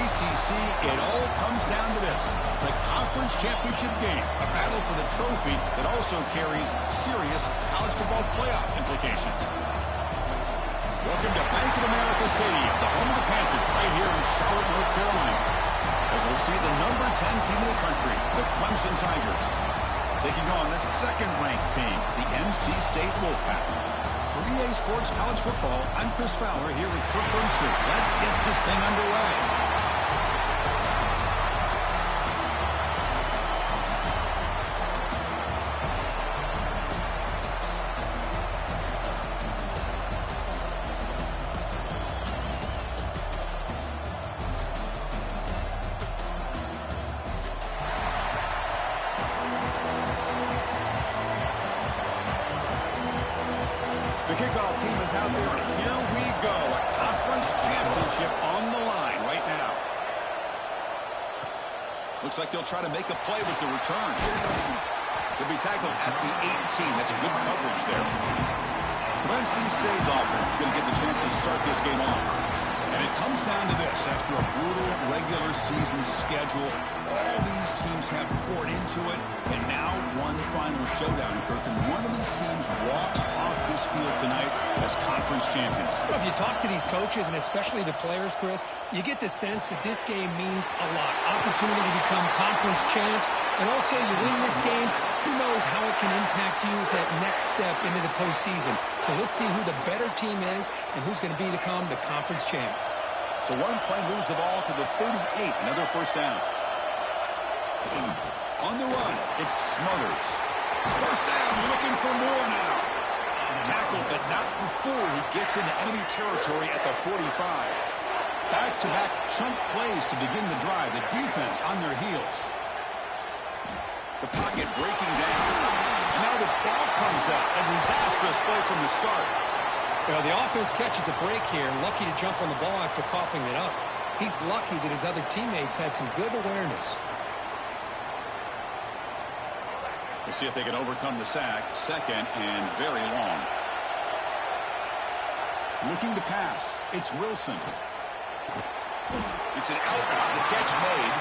ACC, it all comes down to this. The conference championship game, a battle for the trophy that also carries serious college football playoff implications. Welcome to Bank of America Stadium, the home of the Panthers, right here in Charlotte, North Carolina. As we'll see the number 10 team in the country, the Clemson Tigers, taking on the second-ranked team, the NC State Wolfpack. For EA Sports College Football, I'm Chris Fowler here with Kirk Burnson. Let's get this thing underway. The kickoff team is out there, and here we go. A conference championship on the line right now. Looks like they'll try to make a play with the return. He'll be tackled at the 18. That's good coverage there. So NC State's offense is going to get the chance to start this game off. And it comes down to this. After a brutal regular season schedule, all these teams have poured into it, and now one final showdown, Kirk. And one of these teams walks off this field tonight as conference champions. Well, if you talk to these coaches, and especially the players, Chris, you get the sense that this game means a lot. Opportunity to become conference champs, and also you win this game, who knows how it can impact you at that next step into the postseason. So let's see who the better team is and who's going to become the conference champ. So one play moves the ball to the 38, another first down. On the run, it's Smothers. First down, looking for more now. Tackled, but not before he gets into enemy territory at the 45. Back-to-back chunk plays to begin the drive. The defense on their heels. The pocket breaking down. And now the ball comes up. A disastrous play from the start. Well, the offense catches a break here. Lucky to jump on the ball after coughing it up. He's lucky that his other teammates had some good awareness. We'll see if they can overcome the sack. Second and very long. Looking to pass. It's Wilson. It's an out route. The catch made.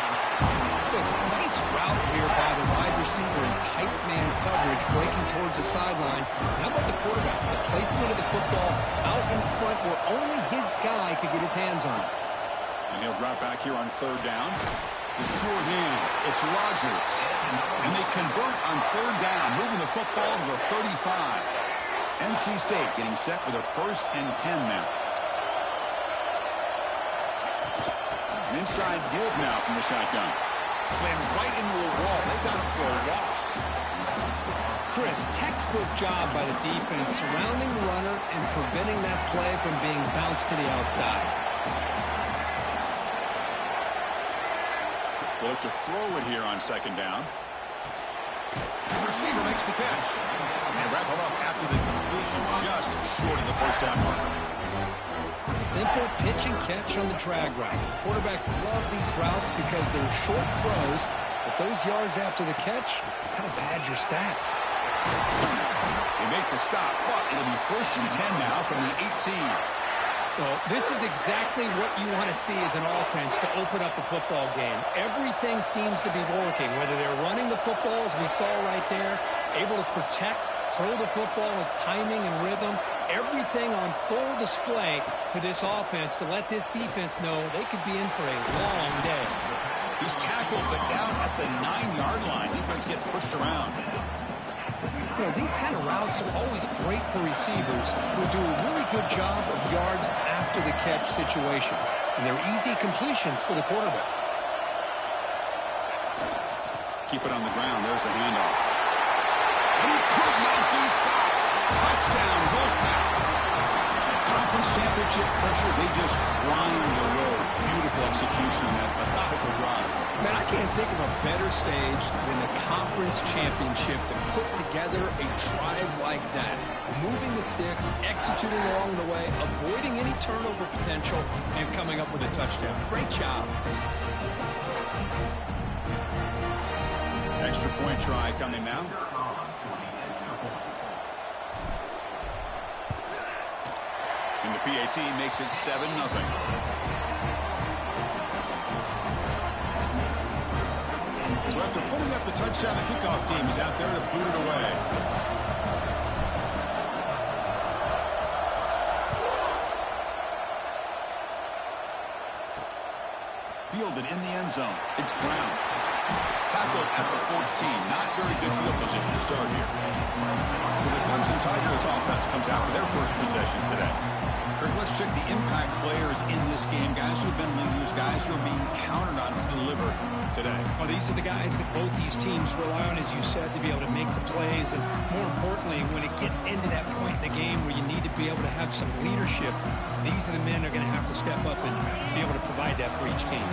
It's a nice route here by the wide receiver in tight man coverage, breaking towards the sideline. How about the quarterback? The placement of the football out in front where only his guy could get his hands on it. And he'll drop back here on third down. The sure hands. It's Rogers. And they convert on third down, moving the football to the 35. NC State getting set with a 1st and 10 now. An inside give now from the shotgun. Slams right into a wall. They got him for a loss. Chris, textbook job by the defense surrounding the runner and preventing that play from being bounced to the outside. They look to throw it here on second down. The receiver makes the catch. And wrap him up after the completion, just short of the first down marker. Simple pitch and catch on the drag route. Quarterbacks love these routes because they're short throws, but those yards after the catch kind of pad your stats. They make the stop, but it'll be 1st and 10 now from the 18. Well, this is exactly what you want to see as an offense to open up a football game. Everything seems to be working, whether they're running the football, as we saw right there, able to protect, throw the football with timing and rhythm. Everything on full display for this offense to let this defense know they could be in for a long day. He's tackled, but down at the 9-yard line. Defense getting pushed around. You know, these kind of routes are always great for receivers who do a really good job of yards after the catch situations. And they're easy completions for the quarterback. Keep it on the ground. There's the handoff. He could not be stopped. Touchdown, Wolfpack. Conference championship pressure. They just grind the road. Beautiful execution on that methodical drive. Man, I can't think of a better stage than the conference championship to put together a drive like that. Moving the sticks, executing along the way, avoiding any turnover potential, and coming up with a touchdown. Great job. Extra point try coming now. And the PAT makes it 7-0. So after putting up the touchdown, the kickoff team is out there to boot it away. Fielded in the end zone. It's Brown. Tackled at the 14. Not very good field position to start here. So the Clemson Tigers offense comes out for their first possession today. Kirk, let's check the impact players in this game. Guys who have been leaders, guys who are being counted on to deliver today. Well, these are the guys that both these teams rely on, as you said, to be able to make the plays. And more importantly, when it gets into that point in the game where you need to be able to have some leadership, these are the men that are going to have to step up and be able to provide that for each team.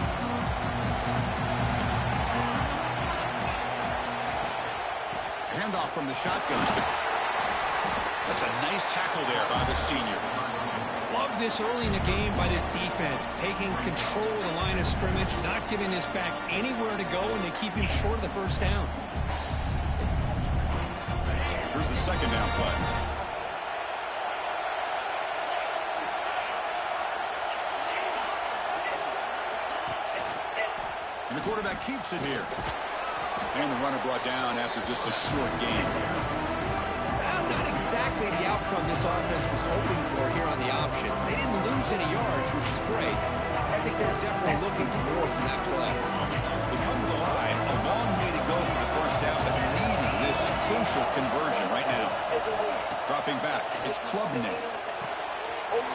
Handoff from the shotgun. That's a nice tackle there by the senior. Love this early in the game by this defense, taking control of the line of scrimmage, not giving this back anywhere to go, and they keep him short of the first down. Here's the second down play. And the quarterback keeps it here. And the runner brought down after just a short game. Not exactly the outcome this offense was hoping for here on the option. They didn't lose any yards, which is great. I think they're definitely looking for more from that play. They come to the line, a long way to go for the first down, but needing this crucial conversion right now. Dropping back, it's Klubnik.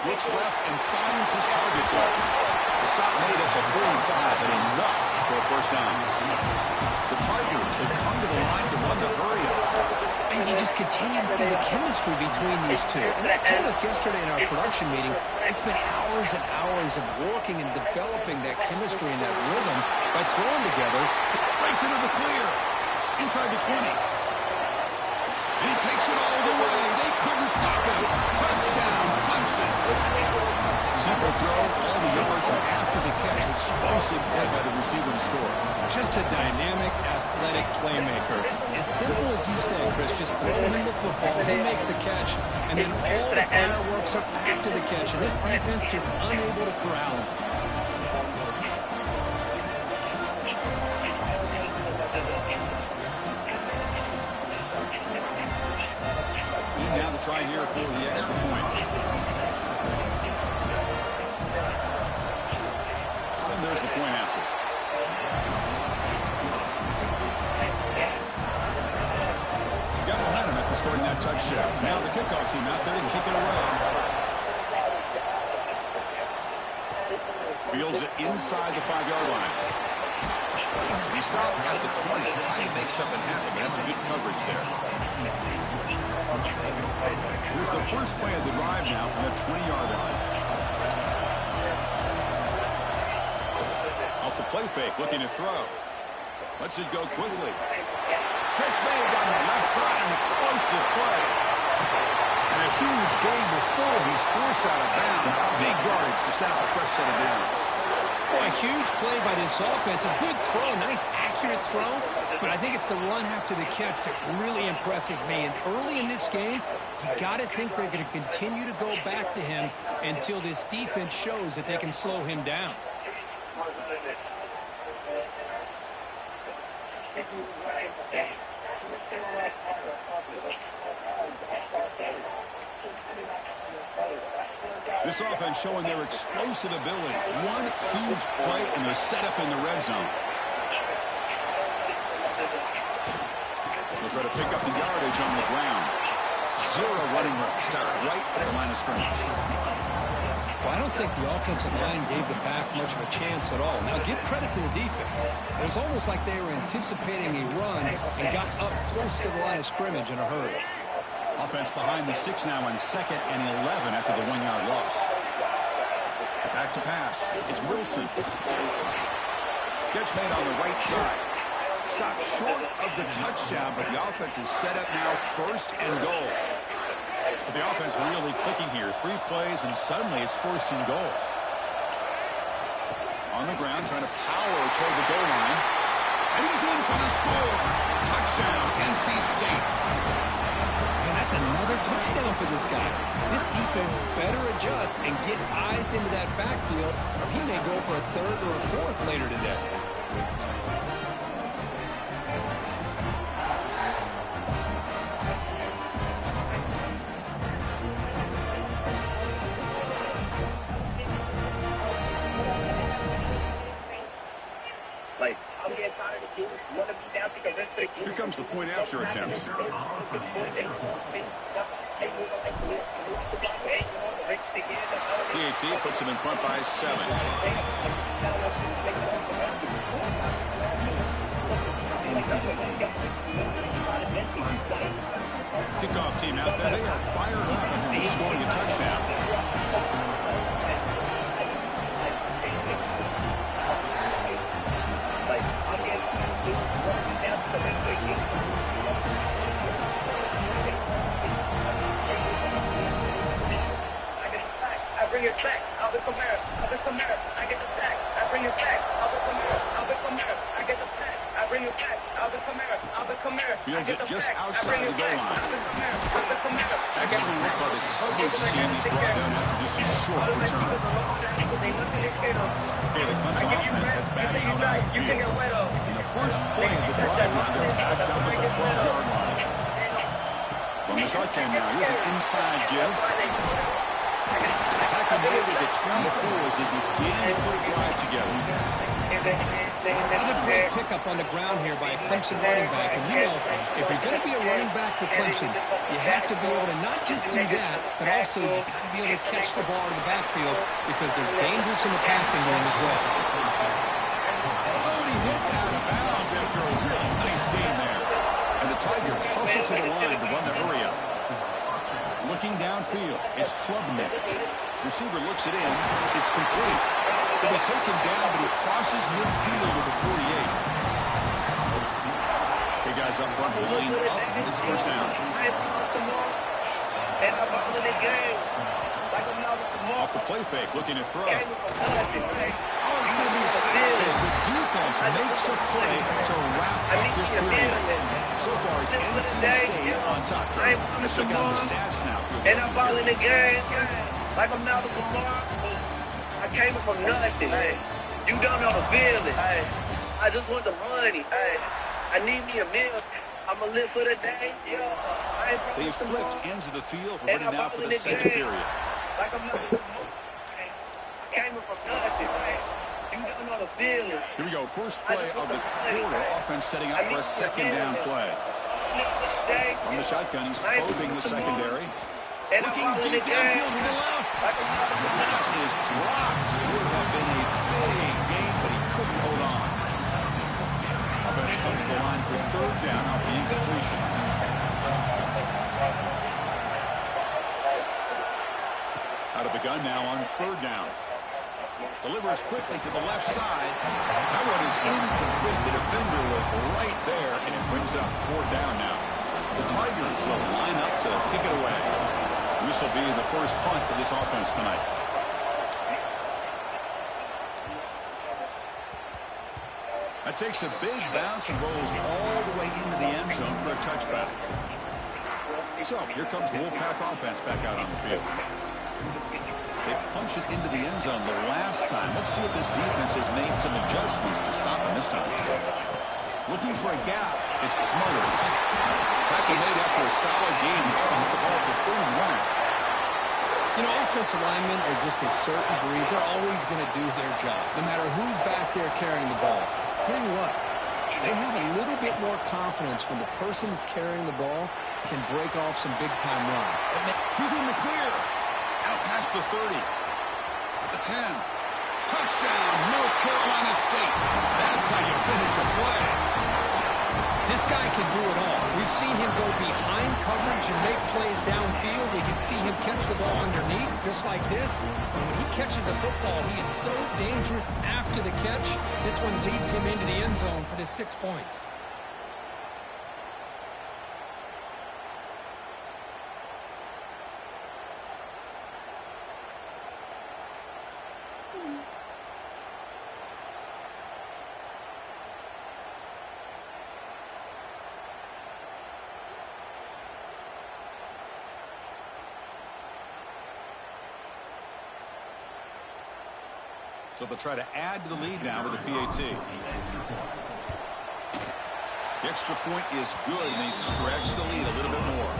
Looks left and finds his target there. The stop made at the 45, but enough for a first down. The Tigers have come to the line to run the hurry up. And you just continue to see the chemistry between these two. And I told us yesterday in our production meeting, they spent hours and hours of working and developing that chemistry and that rhythm by throwing together. Breaks into the clear. Inside the 20. And he takes it all the way. They couldn't stop him. Touchdown, Clemson. Simple throw, all the yards, and after the catch, explosive play by the receiver to score. Just a dynamic, athletic playmaker. As simple as you say, Chris, just throw him the football, he makes the catch, and then all the fireworks are after the catch, and this defense just unable to corral him. And now to try here for the extra point. And there's the point after. Got momentum after scoring that touchdown. Now the kickoff team out there to kick it away. Fields it inside the 5-yard line. He stopped at the 20, trying to make something happen, but that's a good coverage there. Here's the first play of the drive now from the 20-yard line. Off the play fake, looking to throw. Lets it go quickly. Catch made on the left side, an explosive play. And a huge gain before he's forced out of bounds. Big yardage to set up a fresh set of downs. Boy, a huge play by this offense. A good throw, nice accurate throw. But I think it's the run after the catch that really impresses me. And early in this game, you got to think they're going to continue to go back to him until this defense shows that they can slow him down. This offense showing their explosive ability. One huge play, and they're set up in the red zone. They'll try to pick up the yardage on the ground. Zero running room. Start right at the line of scrimmage. Well, I don't think the offensive line gave the back much of a chance at all. Now, give credit to the defense. It was almost like they were anticipating a run and got up close to the line of scrimmage in a hurry. Offense behind the 6 now on 2nd and 11 after the 1-yard loss. Back to pass. It's Wilson. Catch made on the right side. Stopped short of the touchdown, but the offense is set up now 1st and goal. So the offense really clicking here. 3 plays, and suddenly it's 1st and goal. On the ground, trying to power toward the goal line. And he's in for the score. Touchdown, NC State. And that's another touchdown for this guy. This defense better adjust and get eyes into that backfield, or he may go for a 3rd or a 4th later today. Here comes the point after attempt. PAT puts him in front by 7. Kickoff team out there. They are fired up and they're scoring a touchdown. I bring it back. I'll be commerce. I get the tax. I bring it back. I'll be commerce. I get the tax. I bring it back. I'll be commerce. Fields it just outside the goal line. Excellent work by the coverage team. He's brought down after just a short return. Okay, the Clemson offense heads back out on the field. In the first play of the drive, they're backed up at the 12-yard line. From the shotgun now, here's an inside give. Katty made it to 24 as they begin to put a drive together. Another great pickup on the ground here by a Clemson running back. And you know, if you're going to be a running back for Clemson, you have to be able to not just do that, but also you got to be able to catch the ball in the backfield because they're dangerous in the passing game as well. He hits out of bounds after a really nice game there. And the Tigers hustle to the line to run the hurry up. Looking downfield, it's Klubnik. Receiver looks it in. It's complete. He'll be taken down, but he crosses midfield with a 48. Hey guys up front, line up. It's first down. Off the play fake, looking to throw. Oh, it's going to be a sack as the defense makes a play to wrap up this period. So far, it's NC State on top. Let's check out the stats now. And I'm balling the game like I'm Malcolm Lamar. I came from nothing. You don't know the feeling. I just want the money. I need me a meal. I'ma live for the day. They flipped ends of the field. We're ready now for the second period. Like I'm Malcolm Lamar. I came from nothing. You don't know the feeling. Here we go. First play of the quarter. Offense setting up for a second down play. From the shotgun, he's probing the secondary. Looking deep downfield to the left. The pass is dropped. It would have been a big game, but he couldn't hold on. Offense comes to the line for third down off the incompletion. Out of the gun now on third down. Delivers quickly to the left side. That one is incomplete. The defender was right there, and it brings up fourth down now. The Tigers will line up to kick it away. This will be the first punt for this offense tonight. That takes a big bounce and rolls all the way into the end zone for a touchback. So here comes the Wolfpack offense back out on the field. They punch it into the end zone the last time. Let's see if this defense has made some adjustments to stop him this time. Looking for a gap. It smothers. Tackle made after a solid game. It spots the ball for third and one. You know, offensive linemen are just a certain breed. They're always going to do their job, no matter who's back there carrying the ball. Tell you what, they have a little bit more confidence when the person that's carrying the ball can break off some big-time runs. He's in the clear. Out past the 30. At the 10. Touchdown, North Carolina State. That's how you finish a play. This guy can do it all. We've seen him go behind coverage and make plays downfield. We can see him catch the ball underneath, just like this. And when he catches a football, he is so dangerous after the catch. This one leads him into the end zone for the 6 points. So they'll try to add to the lead now with the PAT. The extra point is good, and they stretch the lead a little bit more.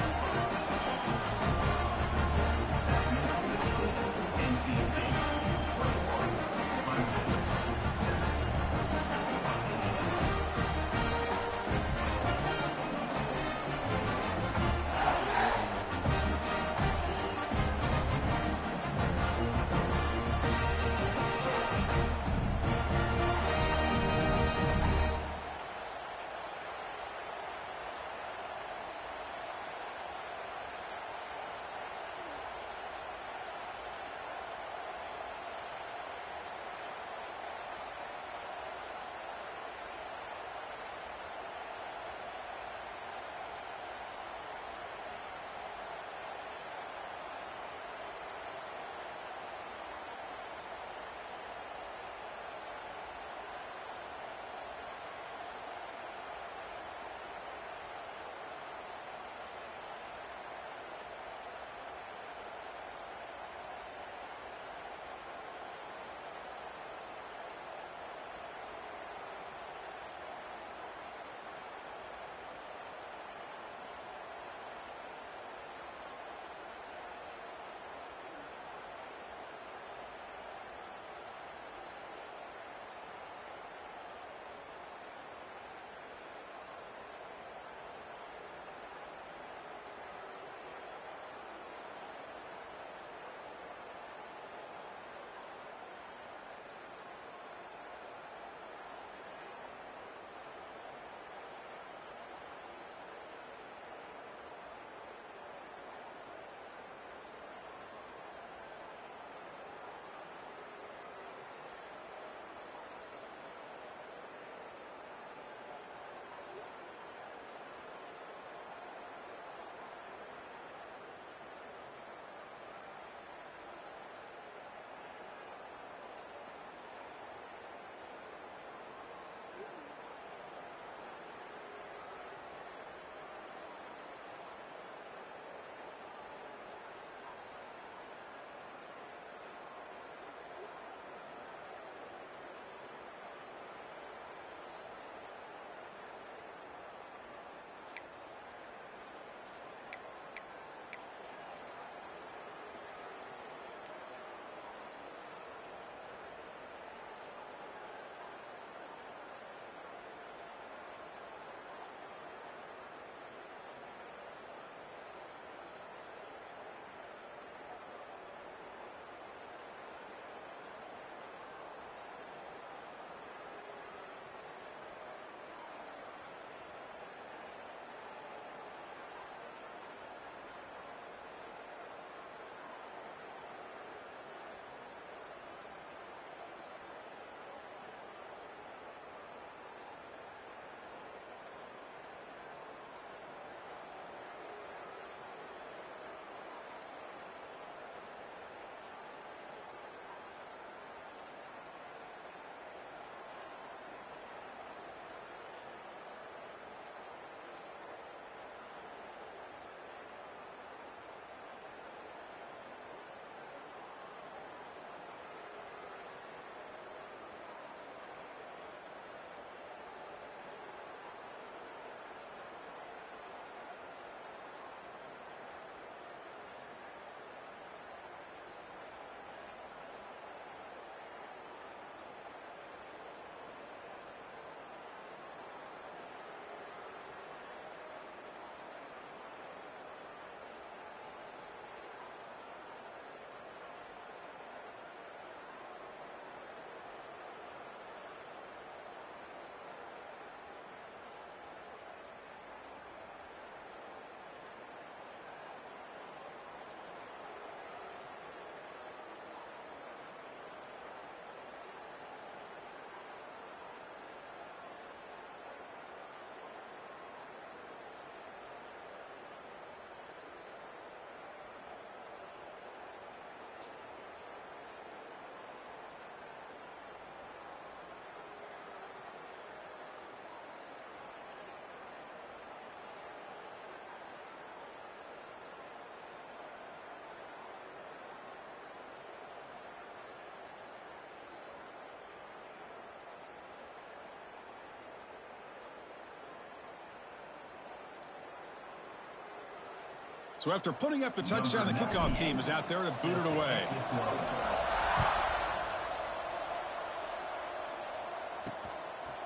So after putting up the touchdown, the kickoff team is out there to boot it away.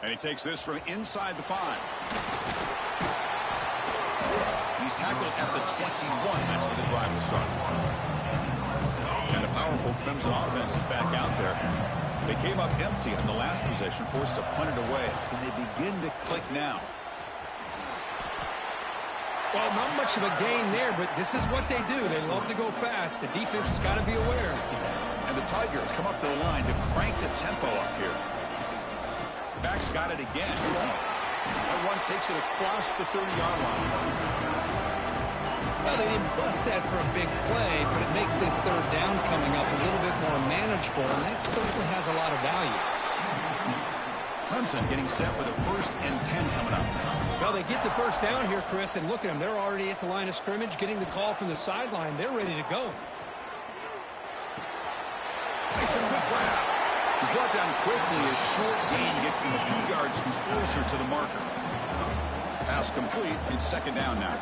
And he takes this from inside the 5. He's tackled at the 21. That's where the drive will start. And the powerful Crimson offense is back out there. They came up empty on the last possession, forced to punt it away. Can they begin to click now? Well, not much of a gain there, but this is what they do. They love to go fast. The defense has got to be aware. And the Tigers come up to the line to crank the tempo up here. Back's got it again. That one takes it across the 30-yard line. Well, they didn't bust that for a big play, but it makes this third down coming up a little bit more manageable, and that certainly has a lot of value. Clemson getting set with a 1st and 10 coming up. Well, they get the first down here, Chris, and look at them. They're already at the line of scrimmage, getting the call from the sideline. They're ready to go. Makes a quick grab. He's brought down quickly. A short gain gets them a few yards closer to the marker. Pass complete. It's 2nd down now.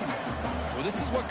Well, this is what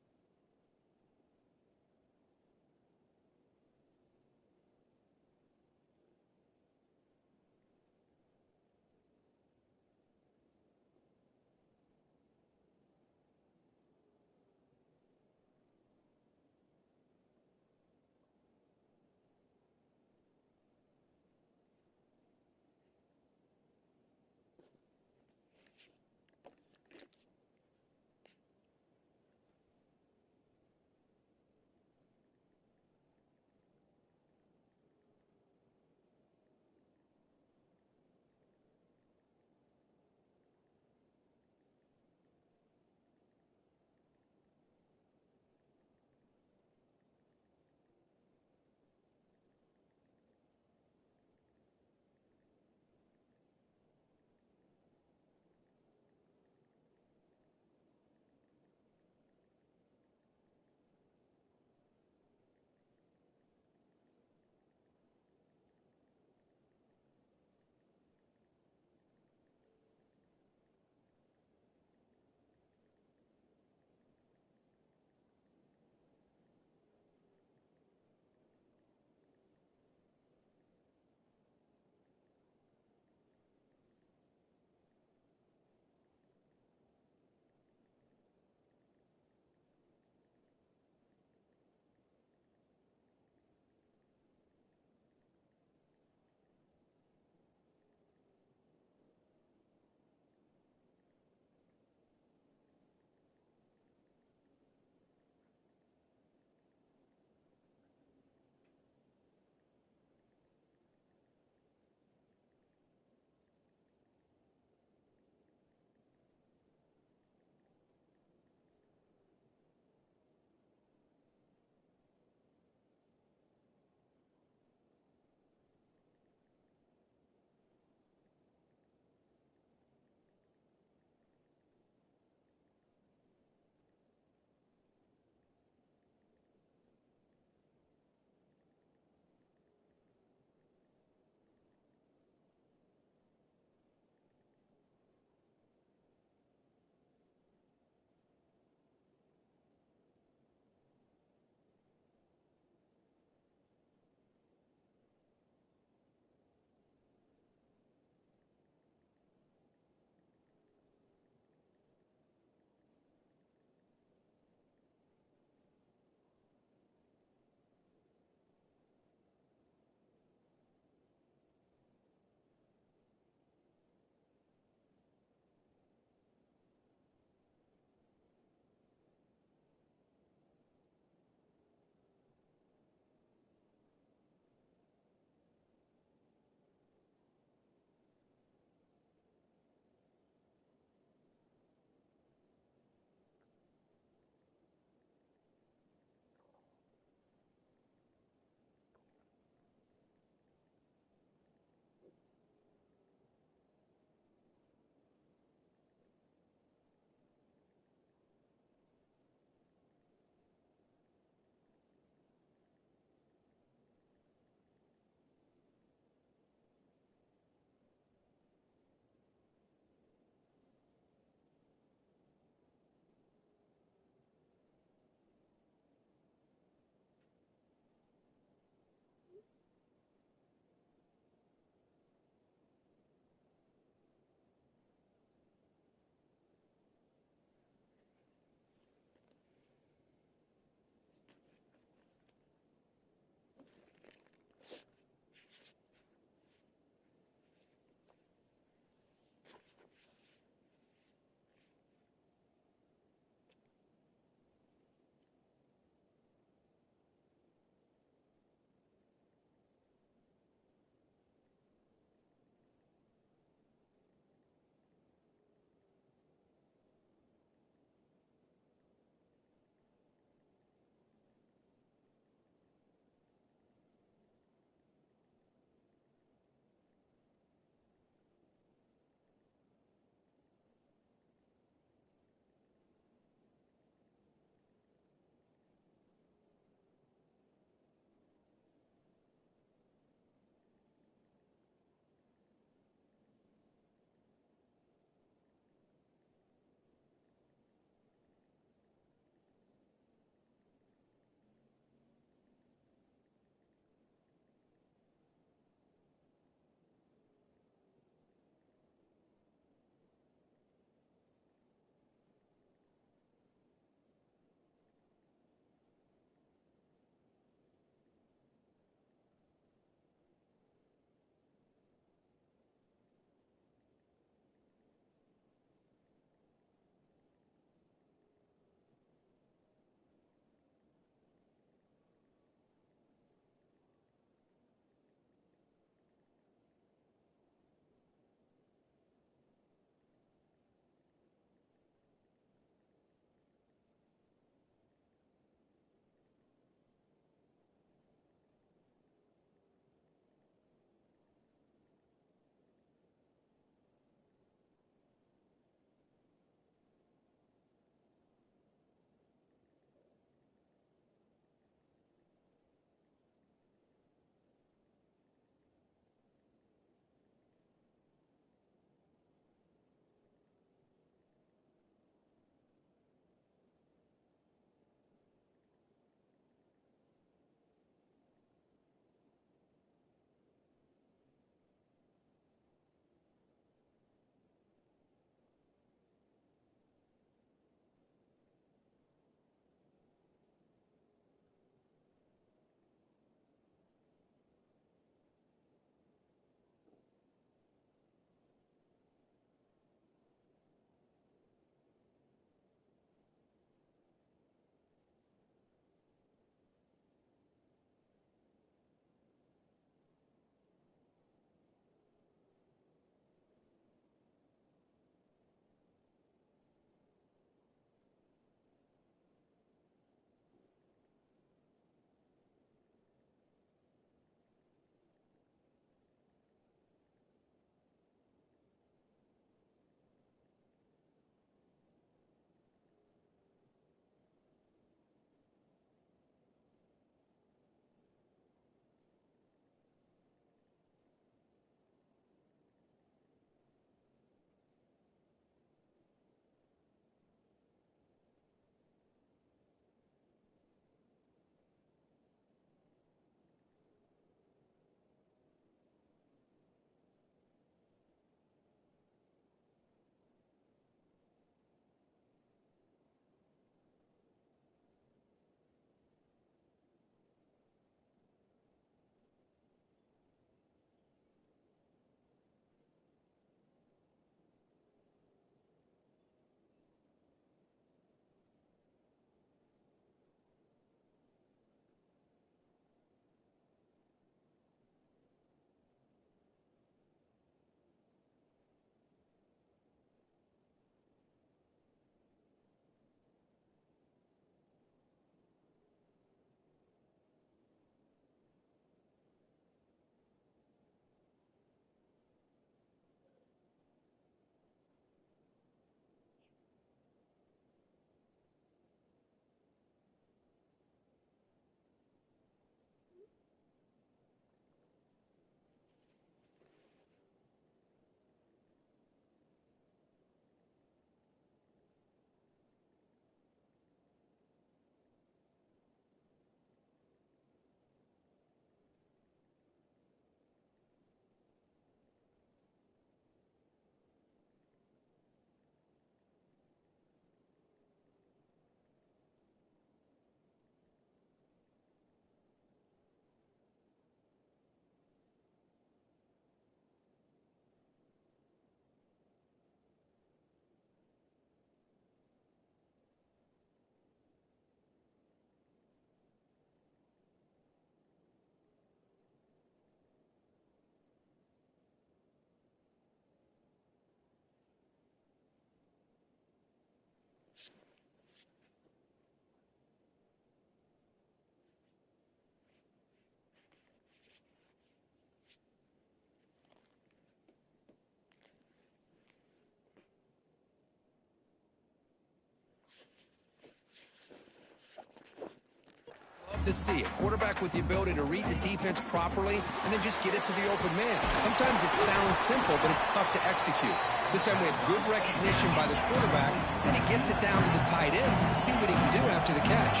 to see. A quarterback with the ability to read the defense properly and then just get it to the open man. Sometimes it sounds simple, but it's tough to execute. This time we have good recognition by the quarterback, and he gets it down to the tight end. You can see what he can do after the catch.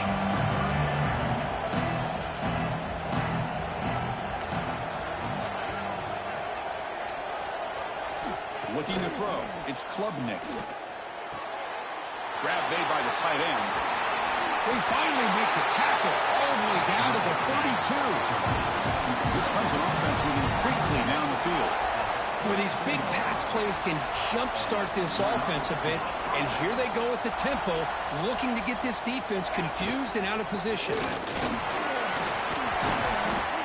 Looking to throw. It's Klubnik. Grab made by the tight end. They finally make the tackle all the way down to the 32. This comes an offense moving quickly down the field. Well, these big pass plays can jumpstart this offense a bit, and here they go at the tempo, looking to get this defense confused and out of position.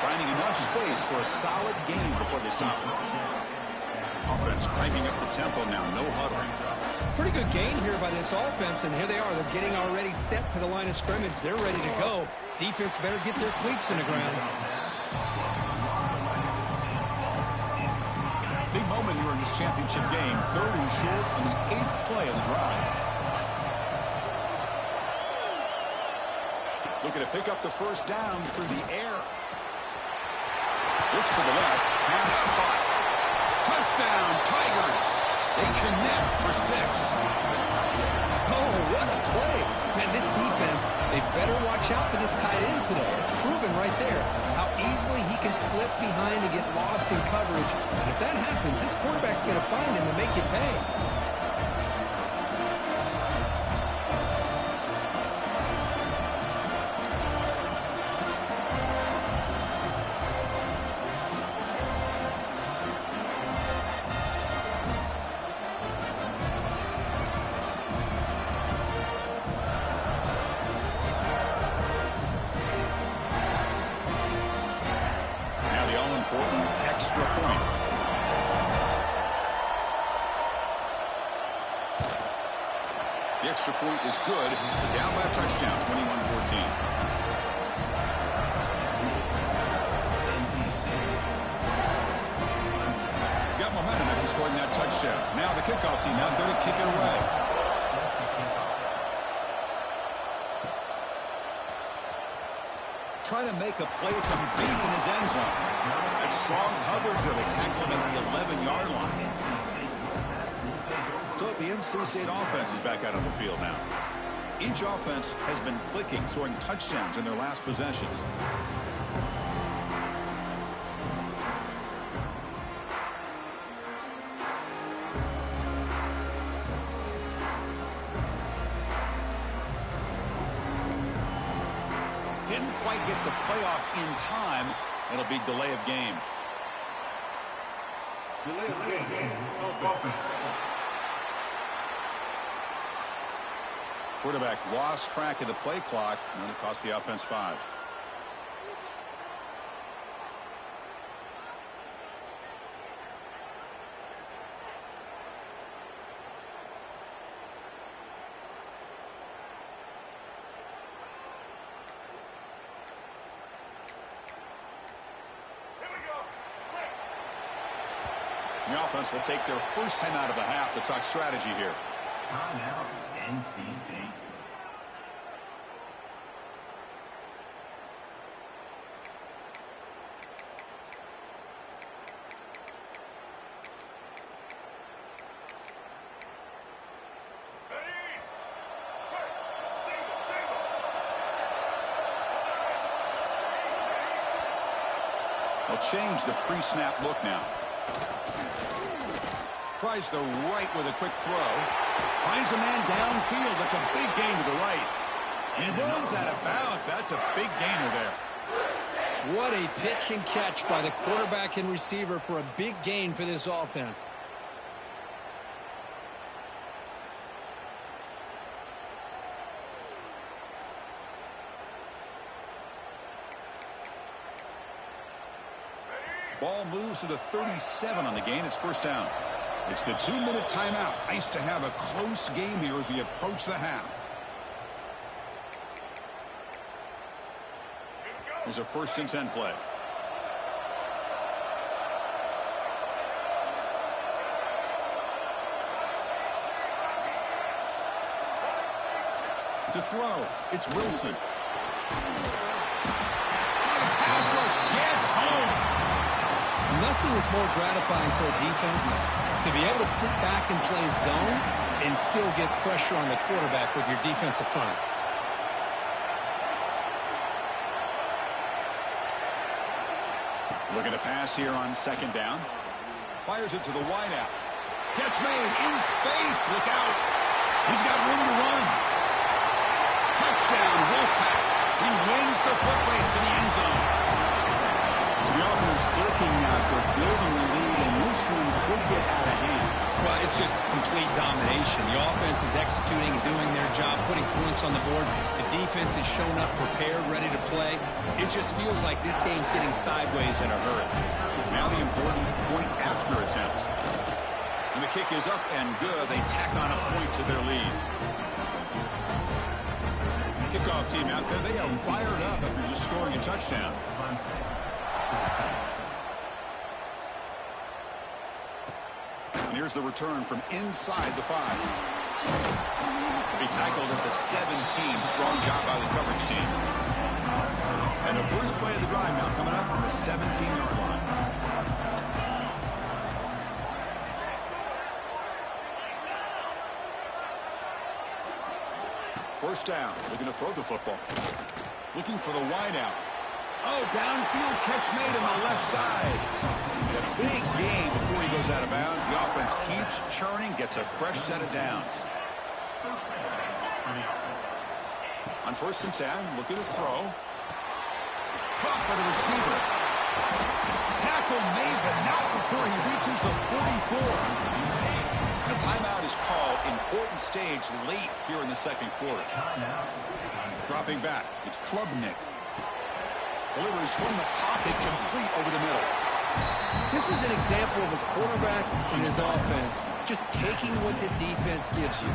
Finding enough space for a solid gain before they stop. Offense cranking up the tempo now, no huddling. Pretty good gain here by this offense, and here they are. They're getting already set to the line of scrimmage. They're ready to go. Defense better get their cleats in the ground. Big moment here in this championship game. 3rd and short on the 8th play of the drive. Looking to pick up the first down through the air. Looks to the left. Pass caught. Touchdown, Tigers. They connect for 6. Oh, what a play. Man, this defense, they better watch out for this tight end today. It's proven right there how easily he can slip behind and get lost in coverage. And if that happens, this quarterback's going to find him and make you pay. Extra point. The extra point is good. Down by a touchdown, 21-14. Got momentum after scoring that touchdown. Now the kickoff team out there to kick it away. Trying to make a play from deep in his end zone. That strong coverage there. They tackle him at the 11-yard line. So the NC State offense is back out on the field now. Each offense has been clicking, scoring touchdowns in their last possessions. Didn't quite get the playoff in time. It'll be delay of game. Delay of game. Quarterback lost track of the play clock, and it cost the offense 5. The offense will take their first time out of the half to talk strategy here. Timeout, NC State. They'll change the pre-snap look now. Tries the right with a quick throw. Finds a man downfield. That's a big gain to the right. And he runs out of bounds. That's a big gainer there. What a pitch and catch by the quarterback and receiver for a big gain for this offense. Ball moves to the 37 on the gain. It's first down. It's the 2-minute timeout. Nice to have a close game here as we approach the half. Here's a 1st and 10 play. To throw, it's Wilson. nothing is more gratifying for a defense to be able to sit back and play zone and still get pressure on the quarterback with your defensive front. Looking to pass here on second down. Fires it to the wideout. Catch made in space. Look out. He's got room to run. Touchdown, Wolfpack. He wins the foot race to the end zone. So the offense looking for building the lead, and this one could get out of hand. Well, it's just complete domination. The offense is executing and doing their job, putting points on the board. The defense has shown up prepared, ready to play. It just feels like this game's getting sideways in a hurry. Now the important point after attempt. And the kick is up and good. They tack on a point to their lead. Kickoff team out there. They are fired up after just scoring a touchdown. And here's the return from inside the 5. He tackled at the 17. Strong job by the coverage team. And the first play of the drive now coming up from the 17-yard line. First down, looking to throw the football. Looking for the wideout. Oh, downfield catch made on the left side. And a big gain before he goes out of bounds. The offense keeps churning, gets a fresh set of downs. On 1st and 10, looking to throw. Caught by the receiver. Tackle made, but not before he reaches the 44. A timeout is called. Important stage late here in the second quarter. Dropping back. It's Klubnik. Delivers from the pocket, complete over the middle. This is an example of a quarterback and his offense just taking what the defense gives you.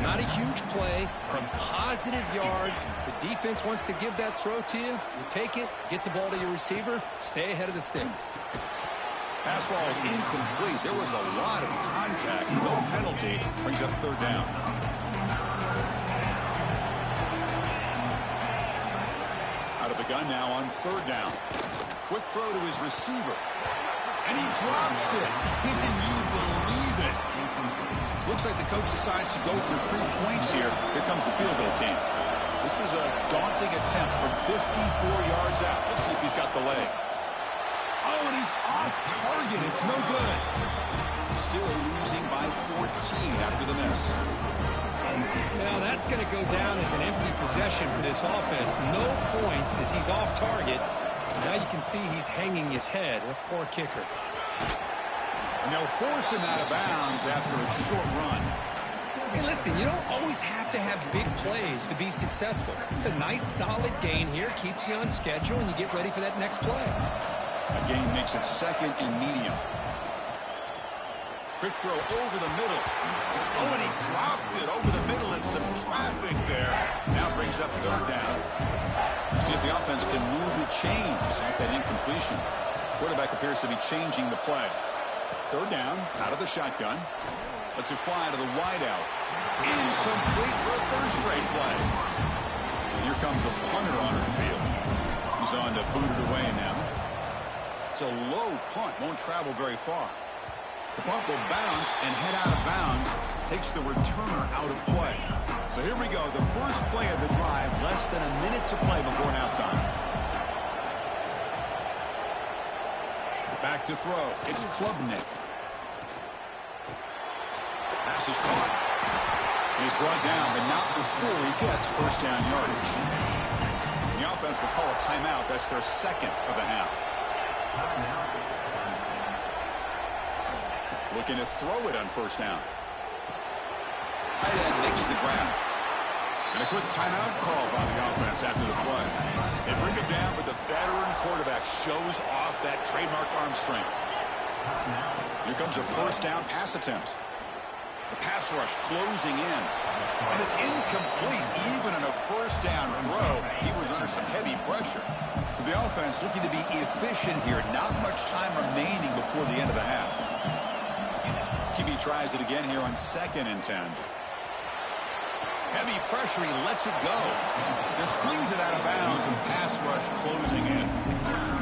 Not a huge play, but positive yards. The defense wants to give that throw to you. You take it, get the ball to your receiver, stay ahead of the sticks. Pass ball is incomplete. There was a lot of contact. No penalty. Brings up 3rd down. Out of the gun now on 3rd down. Quick throw to his receiver. And he drops it. Can you believe it? Looks like the coach decides to go for 3 points here. Here comes the field goal team. This is a daunting attempt from 54 yards out. Let's see if he's got the leg. Oh, and he's off target. It's no good. Still losing by 14 after the miss. Now that's going to go down as an empty possession for this offense. No points as he's off target. Now you can see he's hanging his head. A poor kicker. And they'll force him out of bounds after a short run. Hey, listen, you don't always have to have big plays to be successful. It's a nice, solid gain here. Keeps you on schedule, and you get ready for that next play. A gain makes it 2nd and medium. Quick throw over the middle. Oh, and he dropped it over the middle and some traffic there. Now brings up 3rd down. See if the offense can move the chains at that incompletion. Quarterback appears to be changing the play. 3rd down, out of the shotgun. Lets it fly to the wideout. Incomplete for a 3rd straight play. And here comes the punter onto the field. He's on to boot it away now. It's a low punt, won't travel very far. The punt will bounce and head out of bounds. Takes the returner out of play. So here we go, the first play of the drive, less than a minute to play before halftime. Back to throw, it's Klubnik. Pass is caught. He's brought down, but not before he gets 1st down yardage. The offense will call a timeout. That's their 2nd of the half. Looking to throw it on 1st down. Tight end makes the grab. And a quick timeout call by the offense after the play. They bring it down, but the veteran quarterback shows off that trademark arm strength. Here comes a 1st down pass attempt. The pass rush closing in. And it's incomplete. Even in a 1st down throw, he was under some heavy pressure. So the offense looking to be efficient here. Not much time remaining before the end of the half. QB tries it again here on 2nd and 10. Heavy pressure, he lets it go. Just flings it out of bounds and pass rush closing in.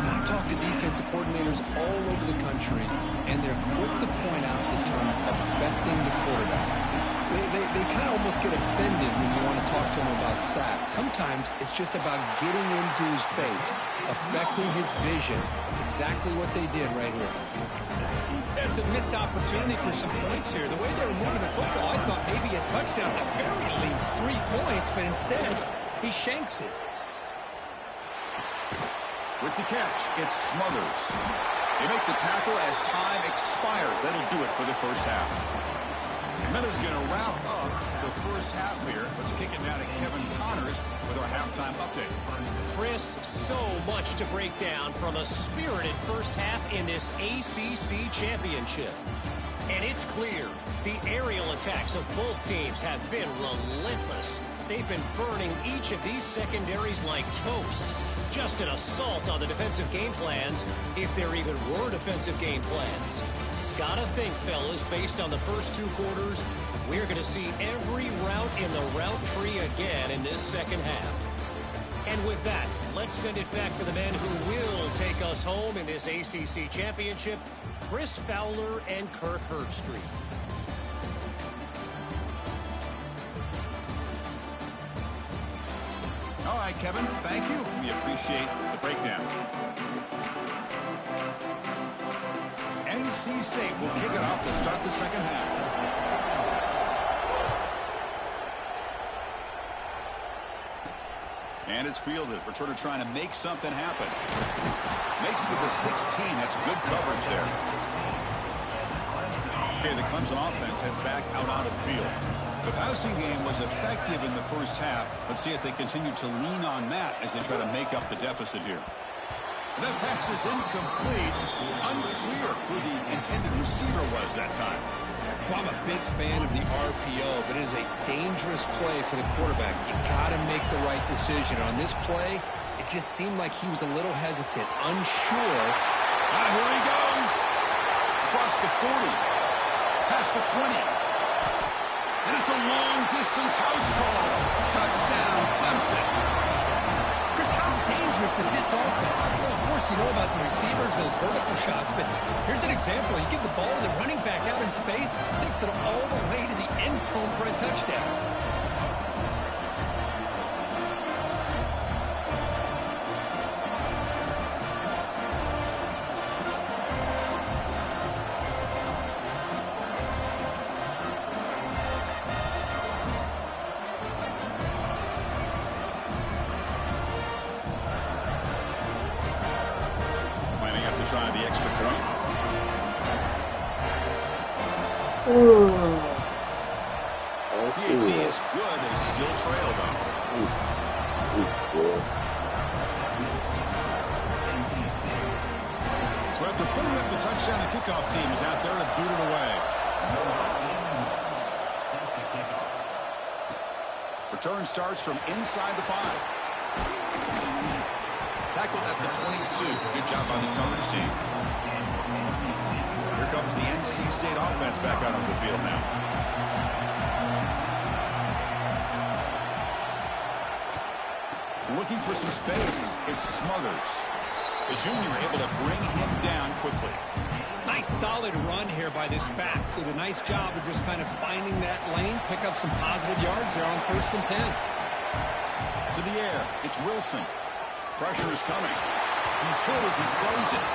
I talk to defensive coordinators all over the country, and they're quick to point out the term affecting the quarterback. They kind of almost get offended when you want to talk to them about sacks. Sometimes it's just about getting into his face, affecting his vision. That's exactly what they did right here. That's a missed opportunity for some points here. The way they were moving the football, I thought maybe a touchdown, at the very least 3 points, but instead he shanks it. With the catch, it's Smothers. They make the tackle as time expires. That'll do it for the first half. Miller's going to wrap up the first half here. Let's kick it down to Kevin Connors with our halftime update. Chris, so much to break down from a spirited first half in this ACC championship. And it's clear the aerial attacks of both teams have been relentless. They've been burning each of these secondaries like toast. Just an assault on the defensive game plans, if there even were defensive game plans. Gotta think, fellas, based on the first 2 quarters, we're going to see every route in the route tree again in this second half. And with that, let's send it back to the men who will take us home in this ACC championship, Chris Fowler and Kirk Herbstreit. All right, Kevin, thank you. We appreciate the breakdown. NC State will kick it off to start the second half. And it's fielded. Returner trying to make something happen. Makes it to the 16. That's good coverage there. Okay, the Clemson offense heads back out onto the field. The passing game was effective in the first half. Let's see if they continue to lean on that as they try to make up the deficit here. That pass is incomplete. Unclear who the intended receiver was that time. Well, I'm a big fan of the RPO, but it is a dangerous play for the quarterback. You got to make the right decision. On this play, it just seemed like he was a little hesitant, unsure. Here he goes. Across the 40. Past the 20. And it's a long-distance house call. Touchdown, Clemson. Chris, how dangerous is this offense? Well, of course, you know about the receivers, those vertical shots, but here's an example. You give the ball to the running back out in space, takes it all the way to the end zone for a touchdown. Trying the extra point. PAT is good. They still trail, though. So after putting up the touchdown, the kickoff team is out there to boot it away. Return starts from inside the 5. Tackled at the 22. Good job by the coverage team. Here comes the NC State offense back out on the field now. Looking for some space. It's Smothers. The junior able to bring him down quickly. Nice solid run here by this back. Did a nice job of just kind of finding that lane, pick up some positive yards there on 1st and 10. To the air. It's Wilson. Pressure is coming. He's hit as he throws it.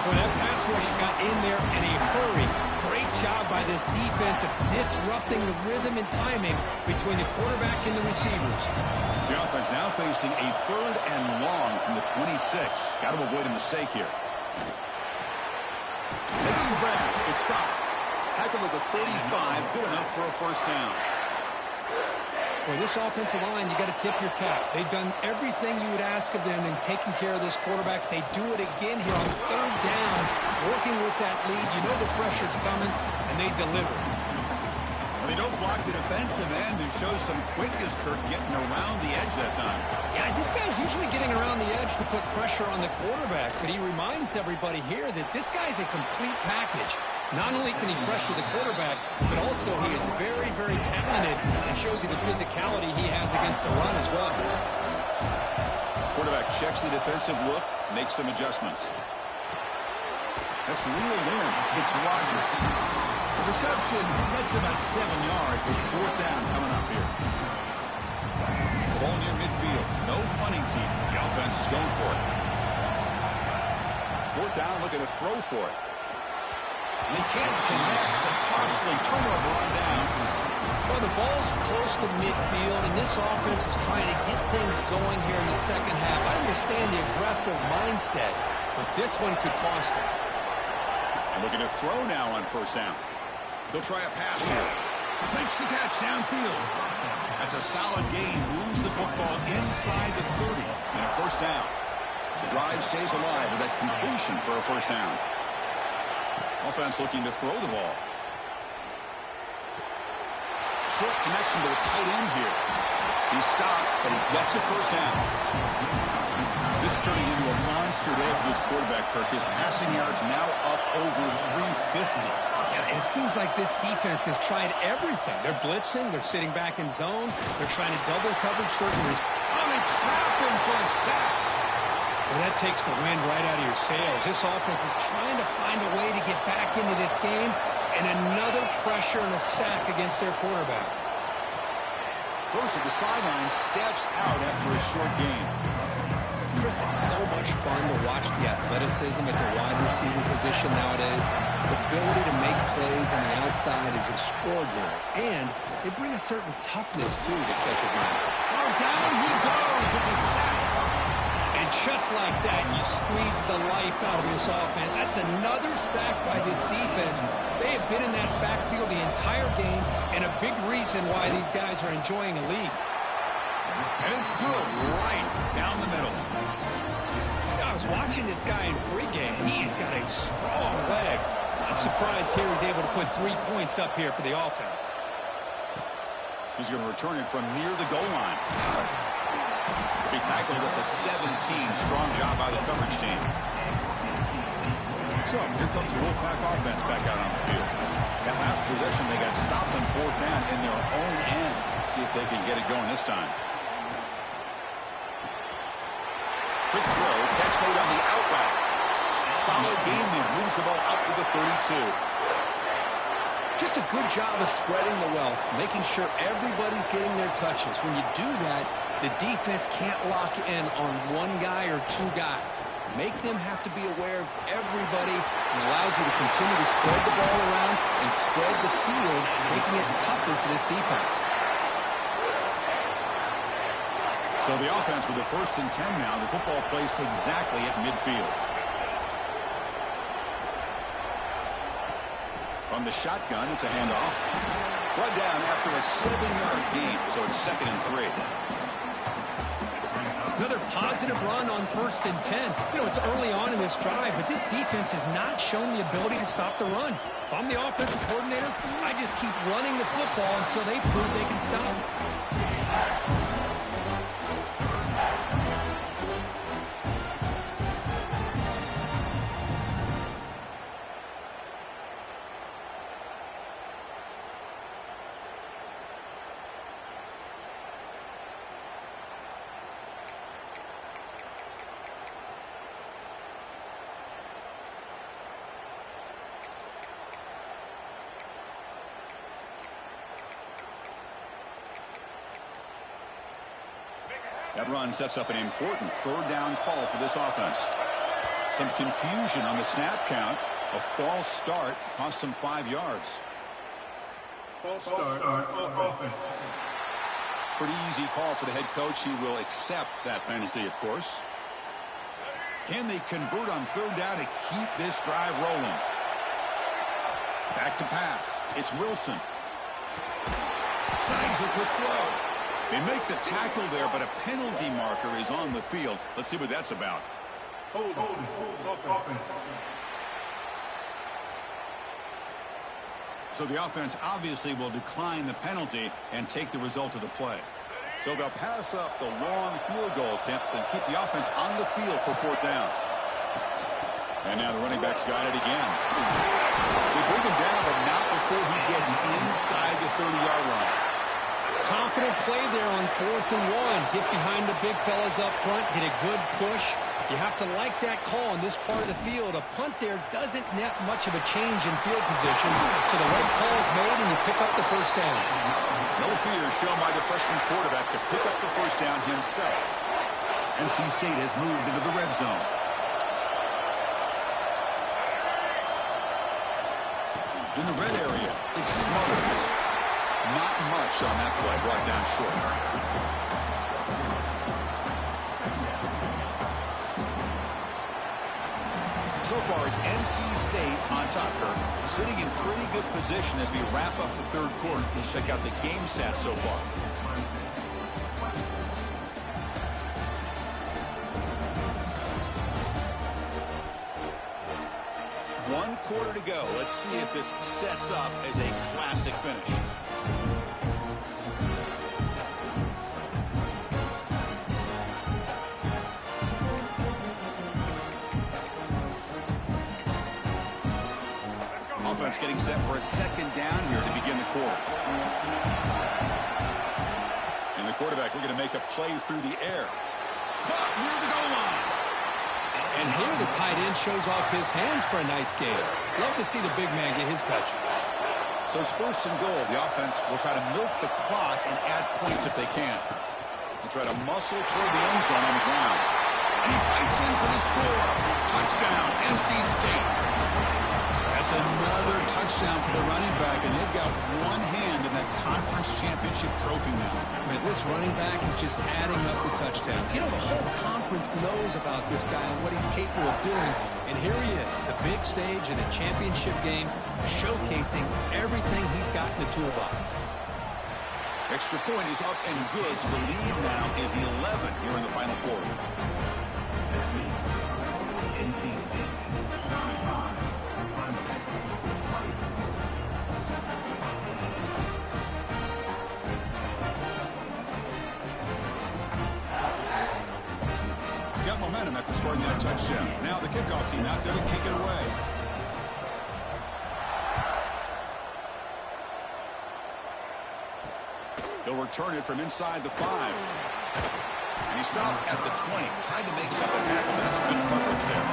Well, that pass rush got in there in a hurry. Great job by this defense of disrupting the rhythm and timing between the quarterback and the receivers. The offense now facing a 3rd and long from the 26. Got to avoid a mistake here. Makes the grab. It's Scott. Tackle at the 35. Good enough for a first down. Well, this offensive line, you got to tip your cap. They've done everything you would ask of them in taking care of this quarterback. They do it again here on 3rd down, working with that lead. You know the pressure's coming, and they deliver. Well, they don't block the defensive end who shows some quickness, Kirk, getting around the edge that time. Yeah, this guy's usually getting around the edge to put pressure on the quarterback, but he reminds everybody here that this guy's a complete package. Not only can he pressure the quarterback, but also he is very, very talented and shows you the physicality he has against the run as well. Quarterback checks the defensive look, makes some adjustments. That's reeled in. It's Rodgers. The reception gets about 7 yards with 4th down coming up here. Ball near midfield. No punting team. The offense is going for it. 4th down, looking to throw for it. And they can't connect. A costly turnover on downs. Well, the ball's close to midfield, and this offense is trying to get things going here in the second half. I understand the aggressive mindset, but this one could cost them. And looking to throw now on 1st down. They'll try a pass here. Makes the catch downfield. That's a solid gain. Moves the football inside the 30 and a 1st down. The drive stays alive with that completion for a 1st down. Offense looking to throw the ball. Short connection to the tight end here. He's stopped, but he gets a 1st down. This is turning into a monster day for this quarterback, Kirk. His passing yards now up over 350. Yeah, and it seems like this defense has tried everything. They're blitzing. They're sitting back in zone. They're trying to double coverage certainly. Oh, they trap him for a sack. Well, that takes the wind right out of your sails. This offense is trying to find a way to get back into this game, and another pressure and a sack against their quarterback. Goes to the sideline, steps out after a short gain. Chris, it's so much fun to watch the athleticism at the wide receiver position nowadays. The ability to make plays on the outside is extraordinary, and they bring a certain toughness, too, that catches my eye. Oh, down he goes. It's a sack. And just like that, you squeeze the life out of this offense. That's another sack by this defense. They have been in that backfield the entire game, and a big reason why these guys are enjoying a lead. And it's good right down the middle. I was watching this guy in pregame. He's got a strong leg. I'm surprised here he's able to put 3 points up here for the offense. He's going to return it from near the goal line. He tackled at the 17. Strong job by the coverage team. So here comes the Wolfpack offense back out on the field. That last possession, they got stopped on 4th down in their own end. Let's see if they can get it going this time. Quick throw, catch made on the out route. Solid gain there, moves the ball up to the 32. Just a good job of spreading the wealth, making sure everybody's getting their touches. When you do that, the defense can't lock in on one guy or 2 guys. Make them have to be aware of everybody, and allows you to continue to spread the ball around and spread the field, making it tougher for this defense. So the offense with the 1st and 10 now. The football placed exactly at midfield. On the shotgun, it's a handoff. Run down after a 7-yard gain, so it's 2nd and 3. Another positive run on 1st and 10. You know, it's early on in this drive, but this defense has not shown the ability to stop the run. If I'm the offensive coordinator, I just keep running the football until they prove they can stop. That run sets up an important 3rd down call for this offense. Some confusion on the snap count. A false start cost them 5 yards. False start offense. Pretty easy call for the head coach. He will accept that penalty, of course. Can they convert on 3rd down to keep this drive rolling? Back to pass. It's Wilson. Snags the quick throw. They make the tackle there, but a penalty marker is on the field. Let's see what that's about. Hold offense. So the offense obviously will decline the penalty and take the result of the play. So they'll pass up the long field goal attempt and keep the offense on the field for 4th down. And now the running back's got it again. They bring him down, but not before he gets inside the 30-yard line. Confident play there on 4th and 1. Get behind the big fellas up front. Get a good push. You have to like that call in this part of the field. A punt there doesn't net much of a change in field position, so the right call is made and you pick up the first down. No fear shown by the freshman quarterback to pick up the first down himself. NC State has moved into the red zone. In the red area, it's Smothers. Not much on that play, brought down short. So far, it's NC State on top, Kirk, sitting in pretty good position as we wrap up the third quarter. Let's check out the game stats so far. One quarter to go. Let's see if this sets up as a classic finish. Offense getting set for a second down here to begin the quarter. And the quarterback looking to make a play through the air. Caught near the goal line. And here the tight end shows off his hands for a nice game. Love to see the big man get his touches. So it's 1st and goal. The offense will try to milk the clock and add points if they can. They'll try to muscle toward the end zone on the ground. And he fights in for the score. Touchdown, NC State. That's another touchdown for the running back, and they've got one hand in that conference championship trophy now. Man, this running back is just adding up the touchdowns. You know, the whole conference knows about this guy and what he's capable of doing. And here he is, the big stage in a championship game, showcasing everything he's got in the toolbox. Extra point is up and good, so the lead now is 11 here in the final quarter. Got momentum after scoring that touchdown. Now the kickoff team out there to kick it away. He'll return it from inside the 5. And he stopped at the 20. Tried to make something happen, but that's good coverage there.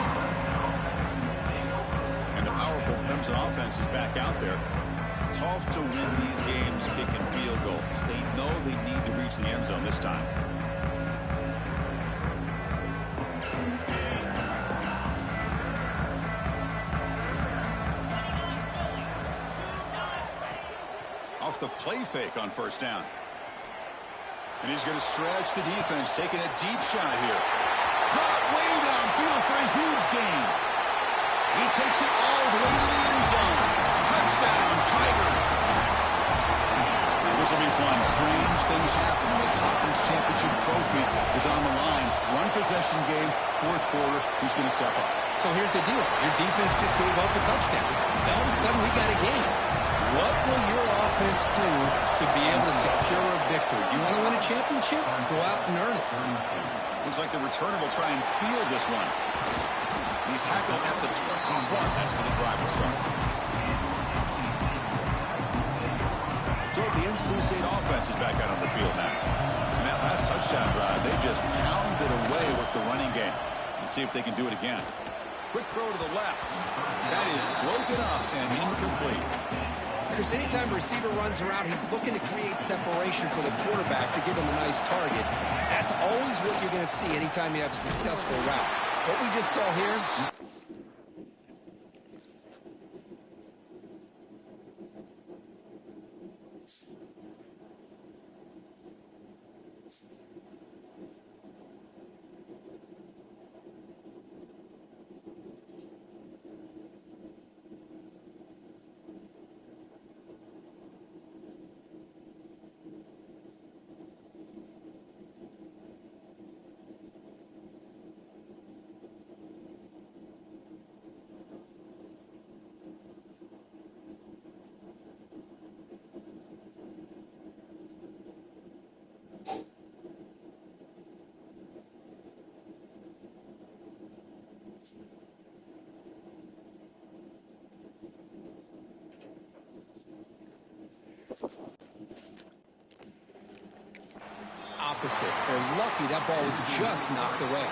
And the powerful Clemson offense is back out there. Tough to win these games kicking field goals. They know they need to reach the end zone this time. Off the play fake on first down. And he's going to stretch the defense, taking a deep shot here. Caught way downfield for a huge gain. He takes it all the way to the end zone. Touchdown, Tigers. This will be fun. Strange things happen when the conference championship trophy is on the line. One possession game, fourth quarter. Who's going to step up? So here's the deal. Your defense just gave up a touchdown. Now all of a sudden we got a game. What will your offense do to be able to secure a victory? You want to win a championship? Go out and earn it. Looks like the returner will try and field this one. He's tackled at the 21. That's where the drive will start. So the NC State offense is back out on the field now. And that last touchdown drive, they just pounded away with the running game. Let's see if they can do it again. Quick throw to the left. That is broken up and incomplete. Chris, anytime a receiver runs around, he's looking to create separation for the quarterback to give him a nice target. That's always what you're going to see anytime you have a successful route. What we just saw here... Opposite. They're lucky that ball was just knocked away.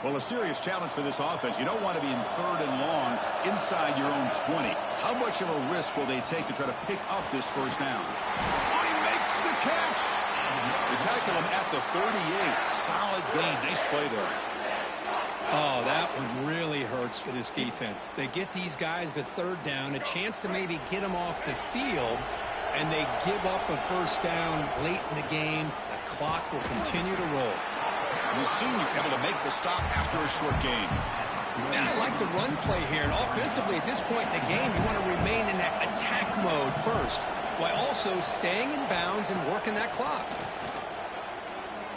Well, a serious challenge for this offense. You don't want to be in 3rd and long inside your own 20. How much of a risk will they take to try to pick up this first down? Oh, he makes the catch. They tackle him at the 38. Solid gain. Nice play there. Oh, that one really hurts for this defense. They get these guys to 3rd down, a chance to maybe get them off the field, and they give up a first down late in the game. The clock will continue to roll. The senior able to make the stop after a short gain. And I like the run play here. And offensively, at this point in the game, you want to remain in that attack mode first, while also staying in bounds and working that clock.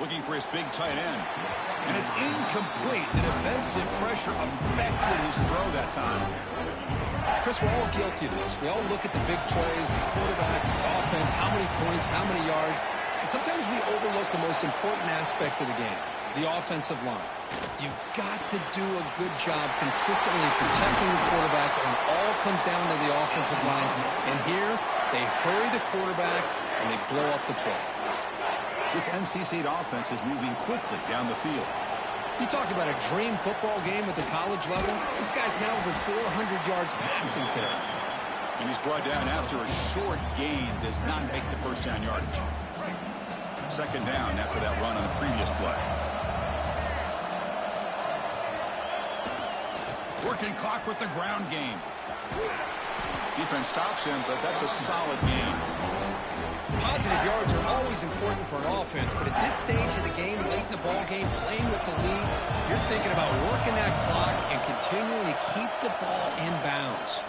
Looking for his big tight end. And it's incomplete. The defensive pressure affected his throw that time. Chris, we're all guilty of this. We all look at the big plays, the quarterbacks, the offense, how many points, how many yards. And sometimes we overlook the most important aspect of the game, the offensive line. You've got to do a good job consistently protecting the quarterback, and it all comes down to the offensive line. And here, they hurry the quarterback, and they blow up the play. This NC State offense is moving quickly down the field. You talk about a dream football game at the college level. This guy's now over 400 yards passing today. And he's brought down after a short gain, does not make the first down yardage. 2nd down after that run on the previous play. Working clock with the ground game. Defense stops him, but that's a solid gain. Positive yards are always important for an offense, but at this stage of the game, late in the ball game, playing with the lead, you're thinking about working that clock and continuing to keep the ball in bounds.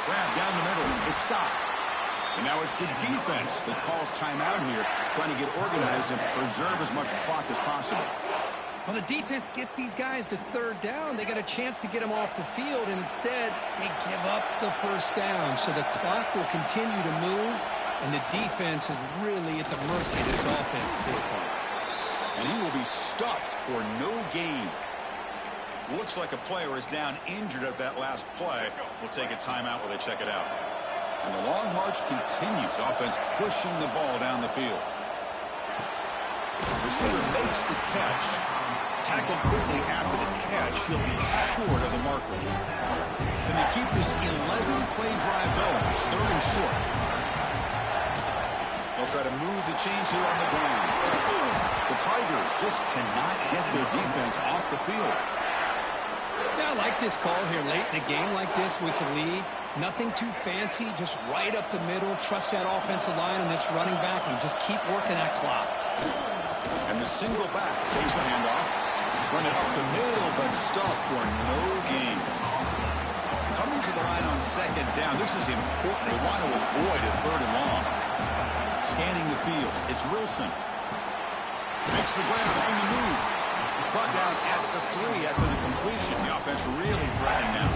Grab down the middle. It's stopped. And now it's the defense that calls timeout here, trying to get organized and preserve as much clock as possible. Well, the defense gets these guys to 3rd down. They got a chance to get them off the field, and instead, they give up the first down. So the clock will continue to move, and the defense is really at the mercy of this offense at this point. And he will be stuffed for no gain. Looks like a player is down injured at that last play. We'll take a timeout while they check it out. And the long march continues. Offense pushing the ball down the field. Receiver makes the catch. Tackled quickly after the catch. He'll be short of the marker. Can they keep this 11-play drive going? It's 3rd and short. They'll try to move the chains here on the ground. The Tigers just cannot get their defense off the field. Yeah, I like this call here late in the game like this with the lead. Nothing too fancy, just right up the middle. Trust that offensive line and this running back and just keep working that clock. And the single back takes the handoff. Run it up the middle, but stuffed for no gain. Coming to the line on 2nd down. This is important. They want to avoid a 3rd and long. Scanning the field. It's Wilson. Makes the ground on the move. Brought down at the 3 after the completion. The offense really threatening now.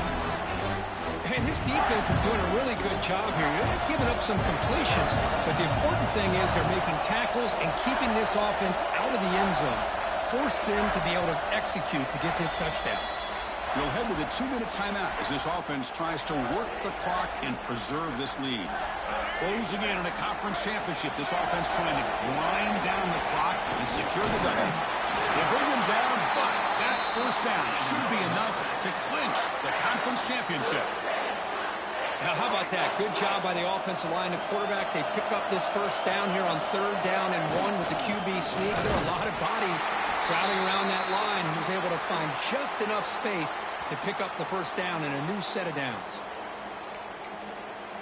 And this defense is doing a really good job here. They're giving up some completions, but the important thing is they're making tackles and keeping this offense out of the end zone. Force them to be able to execute to get this touchdown. We'll head to the 2-minute timeout as this offense tries to work the clock and preserve this lead. Closing in on a conference championship, this offense trying to grind down the clock and secure the W. They bring him down, but that first down should be enough to clinch the conference championship. Now, how about that? Good job by the offensive line. The quarterback, they pick up this first down here on 3rd down and 1 with the QB sneak. There are a lot of bodies crowding around that line. He was able to find just enough space to pick up the first down in a new set of downs.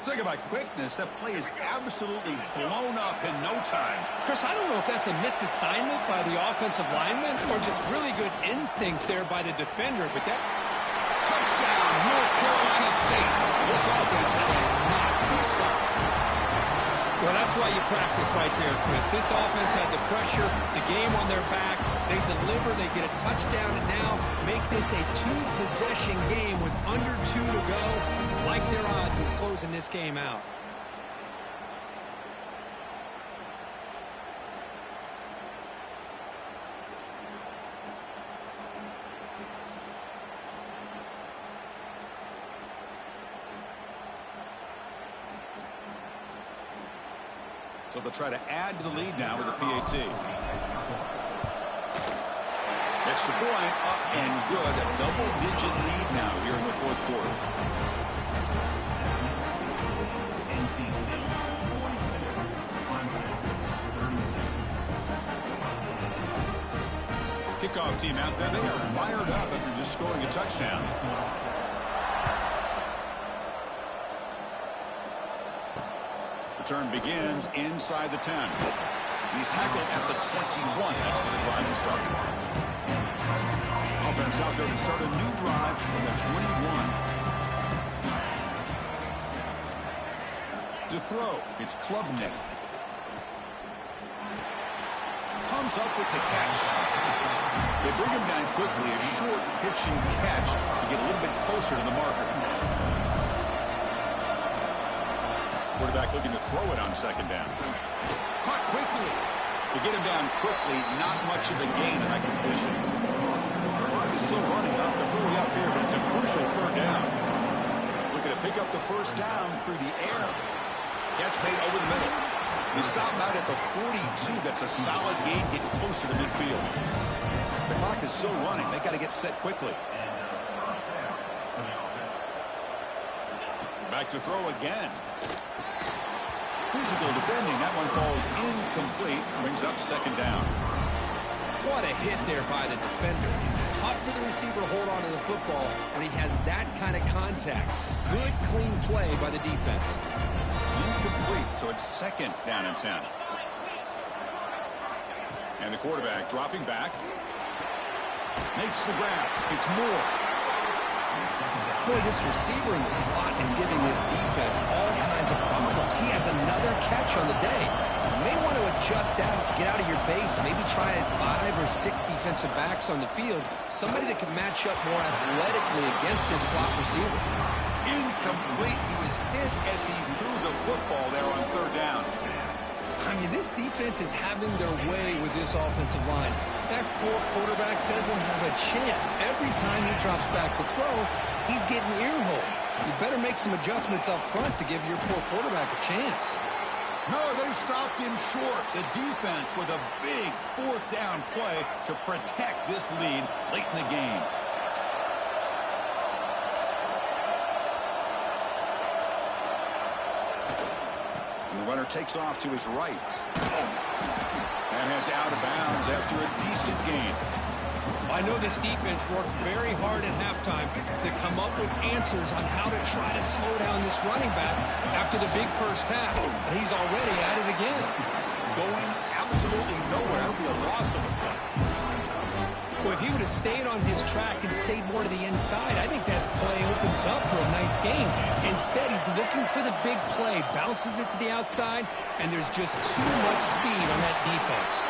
Talk about quickness. That play is absolutely blown up in no time. Chris, I don't know if that's a misassignment by the offensive lineman or just really good instincts there by the defender, but that... Touchdown, North Carolina State. This offense cannot be stopped. Well, that's why you practice right there, Chris. This offense had the pressure, the game on their back. They deliver, they get a touchdown, and now make this a 2-possession game with under 2 to go. Like their odds of closing this game out. So they'll try to add to the lead now with a PAT. Extra point, up and good. A double-digit lead now here in the fourth quarter. Kickoff team out there. They are fired up after just scoring a touchdown. Return begins inside the 10. He's tackled at the 21. That's where the drive will start. Offense out there to start a new drive from the 21. To throw, it's Klubnik. Comes up with the catch. They bring him down quickly, a short pitching catch to get a little bit closer to the marker. Quarterback looking to throw it on second down. Caught quickly. To get him down quickly, not much of a gain in that completion. The clock is still running. Up to hurry up here, but it's a crucial third down. Looking to pick up the first down through the air. Catch made over the middle. They stop him out at the 42. That's a solid gain, getting closer to midfield. The clock is still running. They got to get set quickly. Back to throw again. Physical defending. That one falls incomplete. Brings up second down. What a hit there by the defender. Tough for the receiver to hold on to the football when he has that kind of contact. Good, clean play by the defense. Incomplete, so it's second down and 10. And the quarterback dropping back. Makes the grab. It's Moore. Boy, this receiver in the slot is giving this defense all kinds of problems. He has another catch on the day. You may want to adjust out, get out of your base, maybe try 5 or 6 defensive backs on the field, somebody that can match up more athletically against this slot receiver. Incomplete. He was hit as he threw the football there on third down. I mean, this defense is having their way with this offensive line. That poor quarterback doesn't have a chance. Every time he drops back to throw, he's getting ear-holed. You better make some adjustments up front to give your poor quarterback a chance. No, they stopped him short. The defense with a big fourth down play to protect this lead late in the game. And the runner takes off to his right. And heads out of bounds after a decent gain. I know this defense worked very hard at halftime to come up with answers on how to try to slow down this running back after the big first half. And he's already at it again. Going absolutely nowhere. That'll be a loss of a play. Well, if he would have stayed on his track and stayed more to the inside, I think that play opens up for a nice game. Instead, he's looking for the big play, bounces it to the outside, and there's just too much speed on that defense.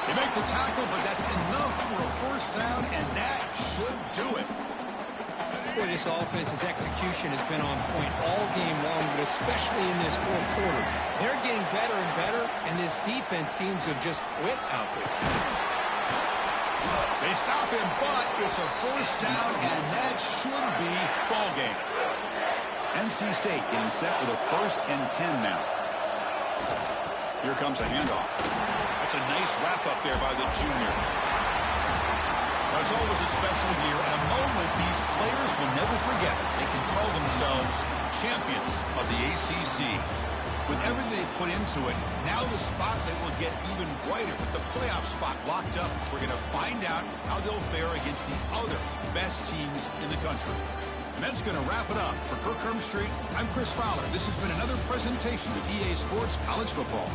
They make the tackle, but that's enough for a first down, and that should do it. Boy, this offense's execution has been on point all game long, but especially in this fourth quarter. They're getting better and better, and this defense seems to have just quit out there. They stop him, but it's a first down, and that should be ball game. NC State getting set with a 1st and 10 now. Here comes a handoff. That's a nice wrap-up there by the junior. It's always a special year, and a moment these players will never forget. They can call themselves champions of the ACC. With everything they put into it, now the spotlight will get even brighter with the playoff spot locked up. We're going to find out how they'll fare against the other best teams in the country. And that's going to wrap it up. For Kirk Street, I'm Chris Fowler. This has been another presentation of EA Sports College Football.